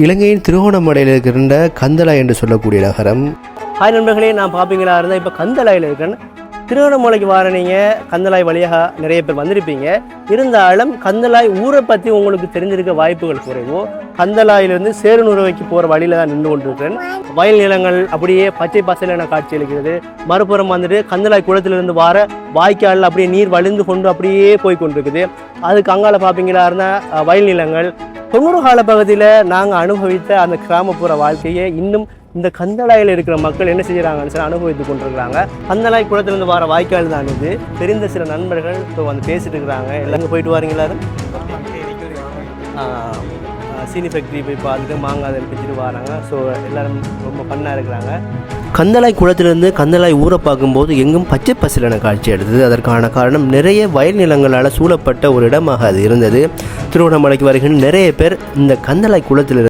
இலங்கையின் திருகோணமலையில் இருக்கின்ற கந்தளாய் என்று சொல்லக்கூடிய நகரம். ஹாய் நண்பர்களே, நான் பார்ப்பீங்களா இருந்தால் இப்போ கந்தளாயில் இருக்கேன். திருகோணமலைக்கு வர நீங்கள் கந்தளாய் வழியாக நிறைய பேர் வந்திருப்பீங்க. இருந்தாலும் கந்தளாய் ஊரை பற்றி உங்களுக்கு தெரிஞ்சிருக்க வாய்ப்புகள் குறைவோ. கந்தளாயிலிருந்து சேருநுறவைக்கு போகிற வழியில் தான் நின்று கொண்டிருக்கிறேன். வயல் நிலங்கள் அப்படியே பச்சை பசையிலான காட்சி அளிக்கிறது. மறுபுறம் வந்துட்டு கந்தளாய் குளத்திலிருந்து வர வாய்க்கால் அப்படியே நீர் வழிந்து கொண்டு அப்படியே போய் கொண்டிருக்குது. அதுக்கு அங்கால பார்ப்பீங்களா இருந்தால் வயல் நிலங்கள். 90 கால பகுதியில் நாங்கள் அனுபவித்த அந்த கிராமப்புற வாழ்க்கையை இன்னும் இந்த கந்தளாயில் இருக்கிற மக்கள் என்ன செய்கிறாங்கன்னு சொல்லி அனுபவித்து கொண்டிருக்கிறாங்க. கந்தளாய் குளத்திலிருந்து வர வாய்க்கால் தான் இது. தெரிந்த சில நண்பர்கள் இப்போ வந்து பேசிட்டு இருக்கிறாங்க. எல்லாரும் போயிட்டு வரீங்களா? சீனி ஃபேக்ட்ரி போய் பார்த்துட்டு மாங்காய் பிடிச்சிட்டு வராங்க. ஸோ எல்லோரும் ரொம்ப ஃபன்னாக இருக்கிறாங்க. கந்தளாய் குளத்திலிருந்து கந்தளாய் ஊரை பார்க்கும்போது எங்கும் பச்சை பசிலான காட்சி எடுத்தது. அதற்கான காரணம் நிறைய வயல் நிலங்களால் சூழப்பட்ட ஒரு இடமாக அது இருந்தது. திருவண்ணாமலைக்கு வருகின்ற நிறைய பேர் இந்த கந்தளாய் குளத்தில்